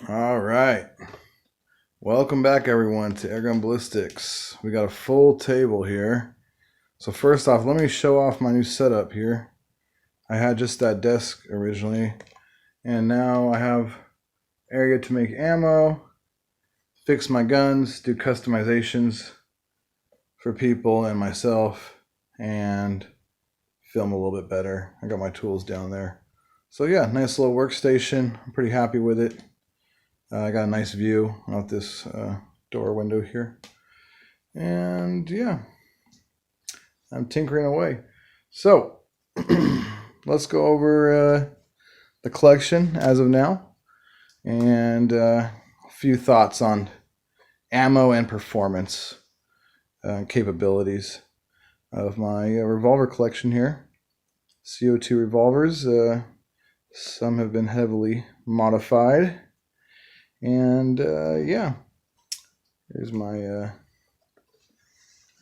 All right. Welcome back, everyone, to Airgun Ballistics. We got a full table here. So first off, let me show off my new setup here. I had just that desk originally, and now I have area to make ammo, fix my guns, do customizations for people and myself, and film a little bit better. I got my tools down there. So yeah, nice little workstation. I'm pretty happy with it. I got a nice view out this door window here. And yeah, I'm tinkering away. So let's go over the collection as of now and a few thoughts on ammo and performance capabilities of my revolver collection here. CO2 revolvers. Some have been heavily modified. And yeah, here's my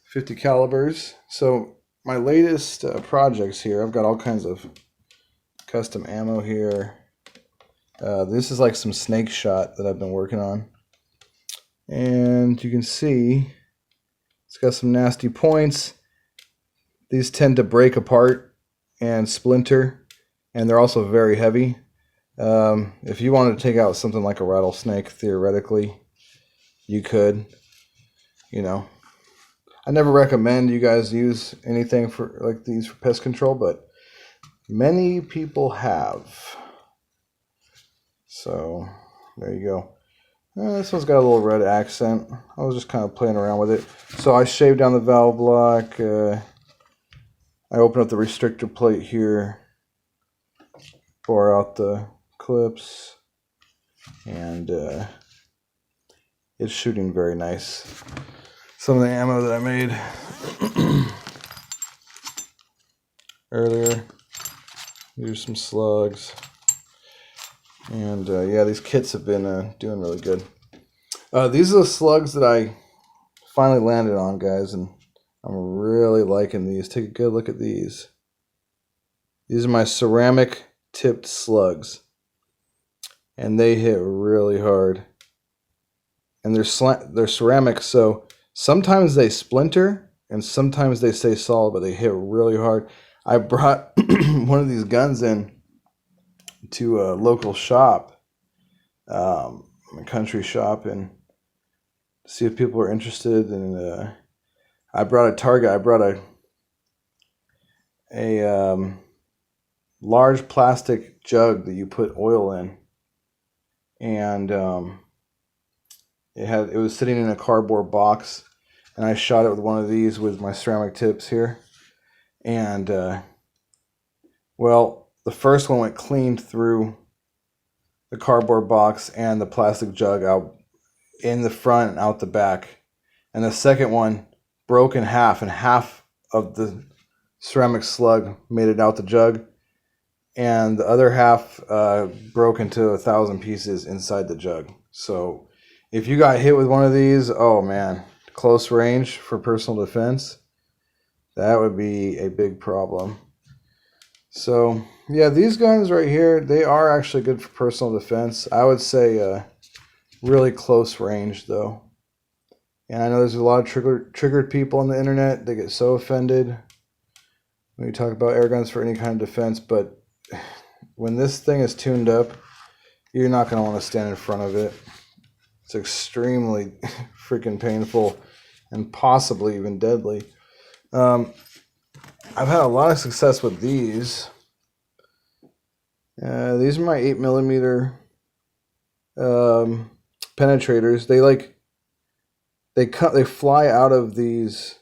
50 calibers. So my latest projects here, I've got all kinds of custom ammo here. This is like some snake shot that I've been working on. And you can see it's got some nasty points. These tend to break apart and splinter, and they're also very heavy. If you wanted to take out something like a rattlesnake, theoretically, you could. I never recommend you guys use anything for like these for pest control, but many people have. So there you go. This one's got a little red accent. I was just kind of playing around with it. So I shaved down the valve block. I opened up the restrictor plate here, bore out the clips, and it's shooting very nice. Some of the ammo that I made earlier. Here's some slugs. And yeah, these kits have been doing really good. These are the slugs that I finally landed on, guys, and I'm really liking these. Take a good look at these. These are my ceramic tipped slugs, and they hit really hard. And they're ceramic, so sometimes they splinter and sometimes they stay solid, but they hit really hard. I brought one of these guns in to a local shop, a country shop, and see if people are interested. And I brought a target. I brought a large plastic jug that you put oil in, and it was sitting in a cardboard box, and I shot it with one of these with my ceramic tips here. And well, the first one went clean through the cardboard box and the plastic jug out in the front and out the back. And the second one broke in half, and half of the ceramic slug made it out the jug, and the other half broke into 1,000 pieces inside the jug. So if you got hit with one of these, oh man, close range for personal defense, that would be a big problem. So yeah, these guns right here, they are actually good for personal defense. I would say really close range though. And I know there's a lot of triggered people on the internet. They get so offended when you talk about air guns for any kind of defense, but when this thing is tuned up, you're not going to want to stand in front of it. It's extremely freaking painful and possibly even deadly. I've had a lot of success with these. These are my 8mm penetrators. They fly out of these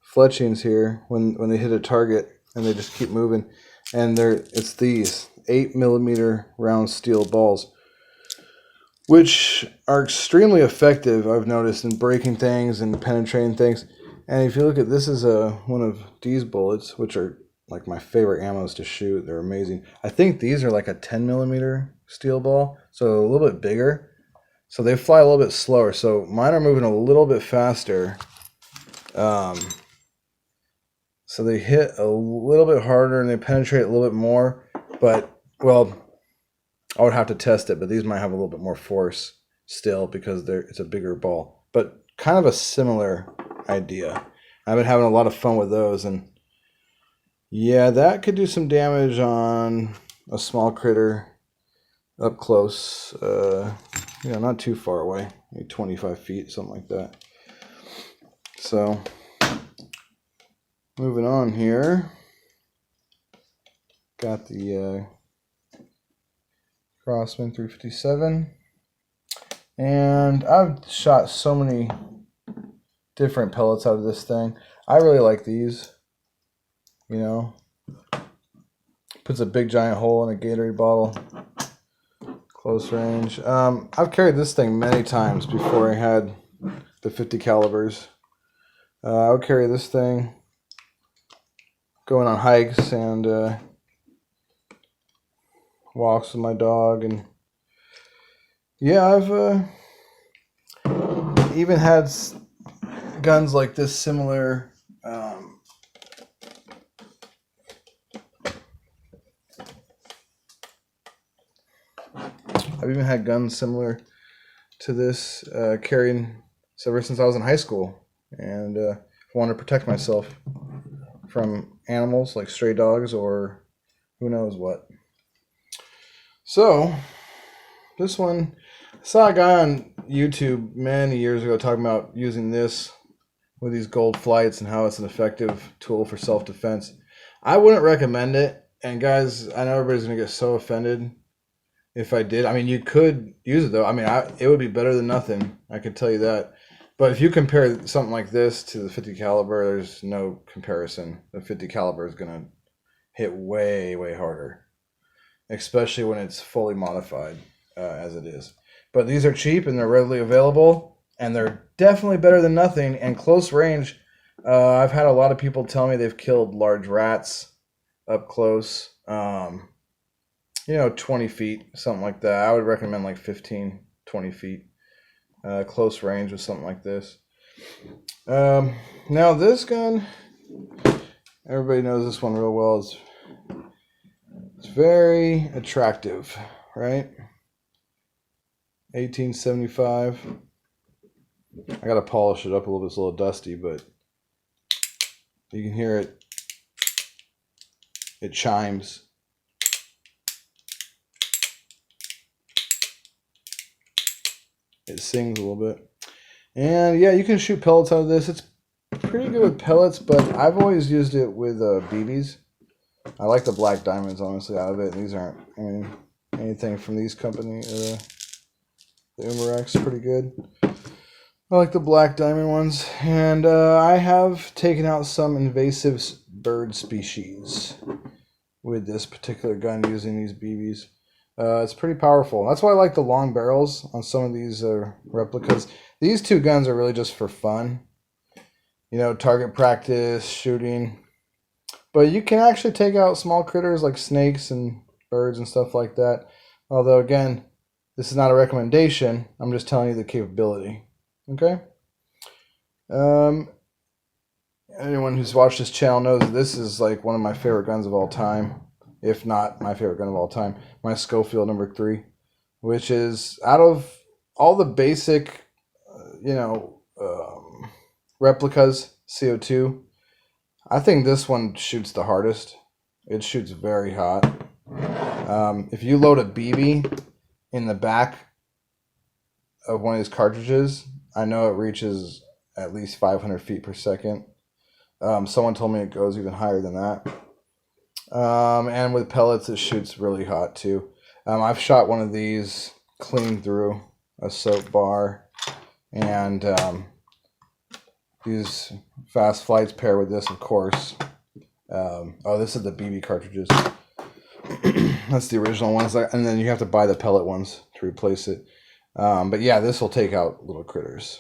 fletchings here when they hit a target, and they just keep moving. And it's these 8mm round steel balls, which are extremely effective, I've noticed, in breaking things and penetrating things. And if you look at this, is one of these bullets, which are like my favorite ammos to shoot. They're amazing. I think these are like a 10mm steel ball, so a little bit bigger. So they fly a little bit slower. So mine are moving a little bit faster. So they hit a little bit harder and they penetrate a little bit more. But, well, I would have to test it, but these might have a little bit more force still because it's a bigger ball. But kind of a similar idea. I've been having a lot of fun with those, and yeah, that could do some damage on a small critter up close. Not too far away, maybe 25 feet, something like that. So, moving on here. Got the Crosman 357. And I've shot so many different pellets out of this thing. I really like these. Puts a big giant hole in a Gatorade bottle. Close range. I've carried this thing many times before I had the 50 calibers. I would carry this thing going on hikes and walks with my dog, and yeah, I've even had guns like this similar. I've even had guns similar to this carried ever since I was in high school, and I wanted to protect myself from animals like stray dogs or who knows what. So this one, I saw a guy on YouTube many years ago talking about using this with these gold flights and how it's an effective tool for self-defense. I wouldn't recommend it, and guys, I know everybody's going to get so offended if I did. I mean, you could use it though. I mean, it would be better than nothing. I could tell you that. But if you compare something like this to the 50 caliber, there's no comparison. The 50 caliber is going to hit way, way harder, especially when it's fully modified as it is. But these are cheap and they're readily available, and they're definitely better than nothing. And close range, I've had a lot of people tell me they've killed large rats up close. 20 feet, something like that. I would recommend like 15, 20 feet. Close range with something like this. Now this gun, everybody knows this one real well. It's very attractive, right? 1875. I gotta polish it up a little bit. It's a little dusty, but you can hear it. It chimes. It sings a little bit. And yeah, you can shoot pellets out of this. It's pretty good with pellets, but I've always used it with BBs. I like the black diamonds, honestly, out of it. These aren't, anything from these companies. The Umarak's pretty good. I like the black diamond ones. And I have taken out some invasive bird species with this particular gun using these BBs. It's pretty powerful. That's why I like the long barrels on some of these replicas. These two guns are really just for fun. Target practice, shooting. But you can actually take out small critters like snakes and birds and stuff like that. Although, again, this is not a recommendation. I'm just telling you the capability. Okay? Anyone who's watched this channel knows that this is like one of my favorite guns of all time. If not my favorite gun of all time, my Scofield number 3, which is out of all the basic, replicas, CO2, I think this one shoots the hardest. It shoots very hot. If you load a BB in the back of one of these cartridges, I know it reaches at least 500 feet per second. Someone told me it goes even higher than that. And with pellets, it shoots really hot too. I've shot one of these clean through a soap bar, and these fast flights pair with this, of course. This is the BB cartridges. That's the original ones, and then you have to buy the pellet ones to replace it. But yeah, this will take out little critters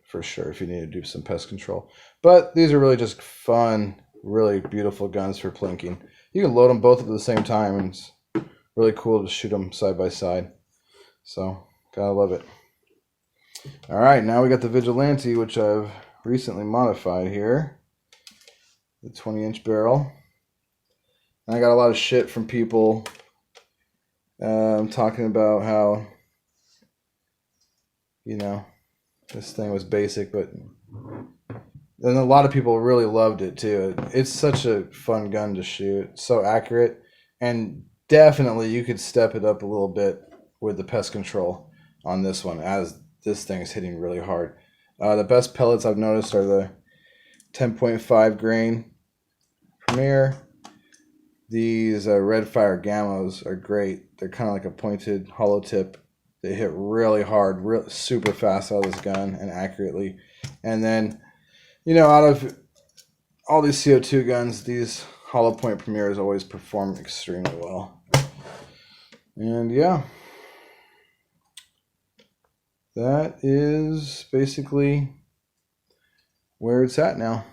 for sure if you need to do some pest control. But these are really just fun, really beautiful guns for plinking. You can load them both at the same time, and it's really cool to shoot them side by side. So, gotta love it. Alright, now we got the Vigilante, which I've recently modified here. The 20-inch barrel. And I got a lot of shit from people talking about how, you know, this thing was basic, but and a lot of people really loved it too. It's such a fun gun to shoot, so accurate, and definitely you could step it up a little bit with the pest control on this one, as this thing is hitting really hard. The best pellets I've noticed are the 10.5 grain Premier. These Red Fire Gamos are great. They're kind of like a pointed hollow tip. They hit really hard, super fast out of this gun and accurately. And then, you know, out of all these CO2 guns, these hollow point Premiers always perform extremely well. And yeah, that is basically where it's at now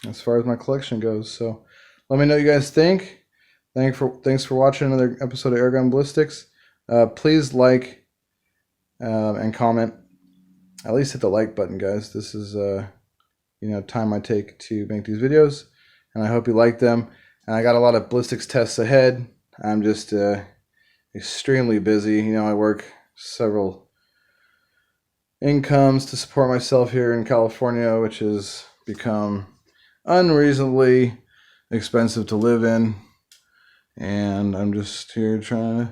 as far as my collection goes. So let me know what you guys think. Thanks for watching another episode of Airgun Ballistics. Please like and comment. At least hit the like button, guys. This is time I take to make these videos, and I hope you like them. And I got a lot of ballistics tests ahead. I'm just extremely busy. You know, I work several incomes to support myself here in California, which has become unreasonably expensive to live in. And I'm just here trying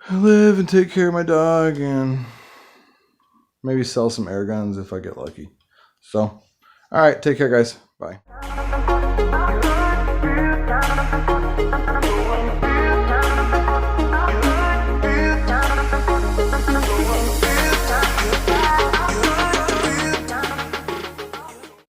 to live and take care of my dog and maybe sell some air guns if I get lucky. So, all right, take care, guys. Bye.